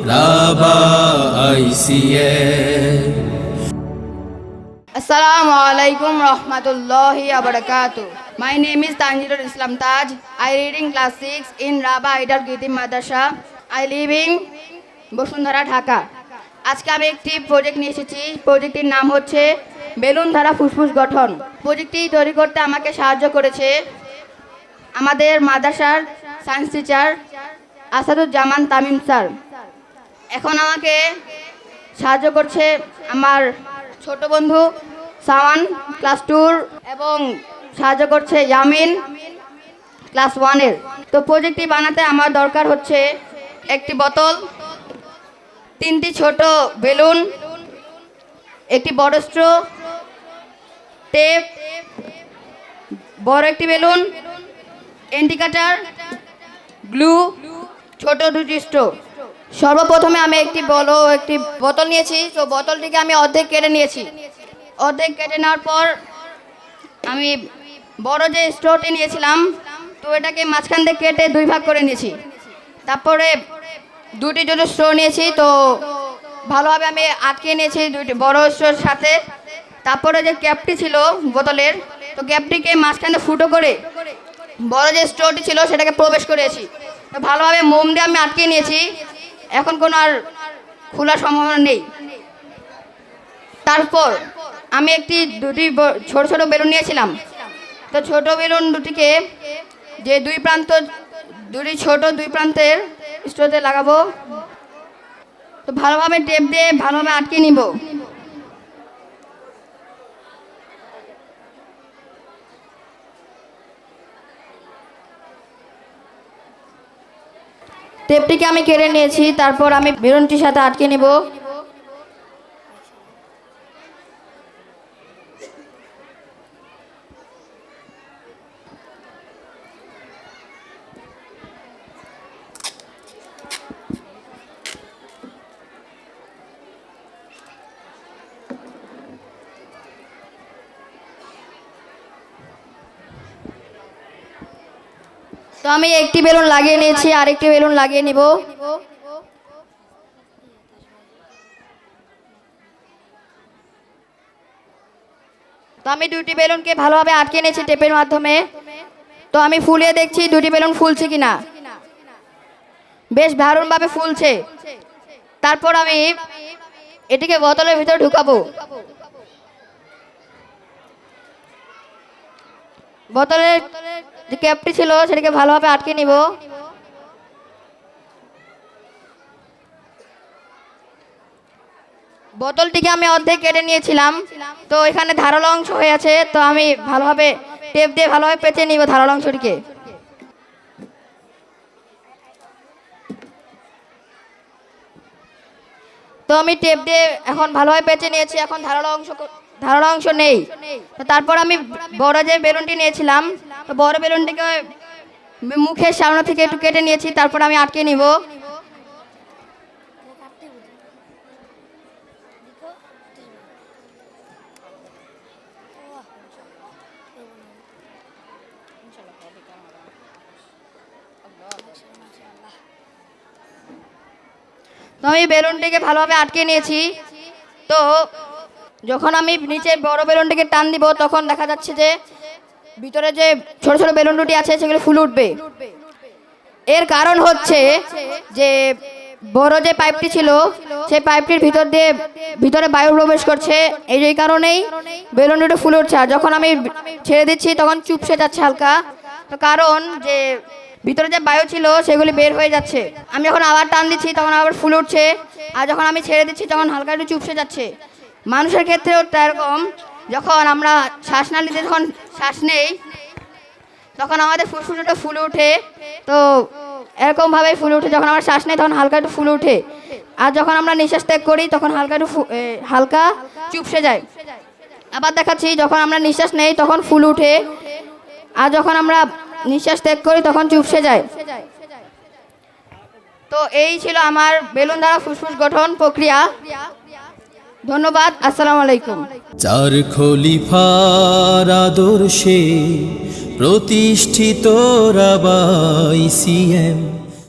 Raba ICM. Assalamu alaikum rahmatullahi wa barakatuh. My name is Tanjirul Islam Taj. I read in class 6 in Raba Madrasah. I live in Bashundhara, Dhaka. আজকে আমি একটি project নিয়ে এসেছি। প্রজেক্টটির নাম হচ্ছে balloon দ্বারা ফুসফুস গঠন। প্রজেক্টটি তৈরি করতে আমাকে সাহায্য করেছে আমাদের মাদ্রাসার science teacher Asaduzzaman Tamim sir. এখন আমাকে সাহায্য করছে আমার ছোট বন্ধু সাওয়ান ক্লাস 2 এবং সাহায্য করছে ইয়ামিন ক্লাস 1 এর। তো প্রজেক্টটি বানাতে আমার দরকার হচ্ছে একটি বোতল, 3টি ছোট বেলুন, একটি বড় স্ট্রো, টেপ, বড় একটি বেলুন, ইন্ডিকেটর, গ্লু, ছোট 2টি স্ট্রো। সর্বপ্রথমে আমি একটি বোতল নিয়েছি। তো বোতলটিকে আমি অর্ধেক কেটে নিয়েছি। অর্ধেক কেটে নেওয়ার পর আমি বড় যে স্ট্রোটি নিয়েছিলাম, তো এটাকে মাঝখান থেকে কেটে 2 ভাগ করে নিয়েছি। তারপরে 2টি ছোটো স্ট্রো নিয়েছি। তো ভালোভাবে আমি আটকে নিয়েছি 2টি বড় স্ট্রোর সাথে। তারপরে যে ক্যাপটি ছিল বোতলের, তো ক্যাপটিকে মাঝখানে ফুটো করে বড় যে স্ট্রোটি ছিল সেটাকে প্রবেশ করেছি। তো ভালোভাবে মোম দিয়ে আমি আটকে নিয়েছি। এখন কোনো আর খোলার সম্ভাবনা নেই। তারপর আমি 2টি ছোট ছোট বেলুন নিয়েছিলাম। তো ছোট বেলুন দুটিকে যে 2টি ছোট 2 প্রান্তের স্ট্রোতে লাগাবো। তো ভালোভাবে টেপ দিয়ে ভালোভাবে আটকে নিব। টেপটিকে আমি কেটে নিয়েছি। তারপর আমি বেলুনটির সাথে আটকে নিব। তো আমি একটি বেলুন লাগিয়ে নিয়েছি, আরেকটি বেলুন লাগিয়ে নিব। তো আমি 2টি বেলুনকে ভালোভাবে আটকে নিয়েছি টেপের মাধ্যমে। তো আমি ফুলিয়ে দেখছি 2টি বেলুন ফুলছে কিনা। বেশ দারুণভাবে ফুলছে। তারপর আমি এটিকে বোতলের ভিতরে ঢুকাবো। বোতলের যে ক্যাপটি ছিল সেটাকে ভালোভাবে আটকে নিব। বোতলটিকে আমি অর্ধেক কেটে নিয়েছিলাম। তো এখানে ধারালো অংশ হয়ে আছে। তো আমি ভালোভাবে টেপ দিয়ে ভালোভাবে পেঁচে নিব ধারালো অংশটিকে। তো আমি টেপ দিয়ে এখন ভালোভাবে পেঁচে নিয়েছি। এখন ধারালো অংশ নেই। তো তারপর আমি বড় যে বেলুনটি নিয়েছিলাম, তো বড় বেলুনটিকে মুখের সামনে থেকে একটু কেটে নিয়েছি। তারপর আমি আটকে নিব। তো আমি বেলুনটিকে ভালোভাবে আটকে নিয়েছি। তো যখন আমি নিচে বড় বেলুনটিকে টান দিব, তখন দেখা যাচ্ছে যে ভিতরে যে ছোট ছোট বেলুন দুটি আছে সেগুলো ফুলে উঠবে। এর কারণ হচ্ছে যে বড় যে পাইপটি ছিল সেই পাইপটির ভিতরে বায়ু প্রবেশ করছে। এই কারণেই বেলুন দুটো ফুলে উঠছে। আর যখন আমি ছেড়ে দিচ্ছি তখন চুপসে যাচ্ছে হালকা। তো কারণ যে ভিতরে যে বায়ু ছিল সেগুলি বের হয়ে যাচ্ছে। আমি যখন আবার টান দিচ্ছি তখন আবার ফুলে উঠছে। আর যখন আমি ছেড়ে দিচ্ছি তখন হালকা একটু চুপসে যাচ্ছে। মানুষের ক্ষেত্রেও এরকম, যখন আমরা শ্বাসনালীতে যখন শ্বাস নেই তখন আমাদের ফুসফুসটা ফুলে ওঠে। তো এরকমভাবেই ফুলে ওঠে। যখন আমরা শ্বাস নেই তখন হালকা একটু ফুলে ওঠে। আর যখন আমরা নিঃশ্বাস ত্যাগ করি তখন হালকা চুপসে যায়। আবার দেখাচ্ছি, যখন আমরা নিঃশ্বাস নেই তখন ফুলে ওঠে। আর যখন আমরা নিঃশ্বাস ত্যাগ করি তখন চুপসে যায়। তো এই ছিল আমার বেলুন দ্বারা ফুসফুস গঠন প্রক্রিয়া। ধন্যবাদ। আসসালামু আলাইকুম। 4 খলিফার আদর্শে প্রতিষ্ঠিত রাবা ICM।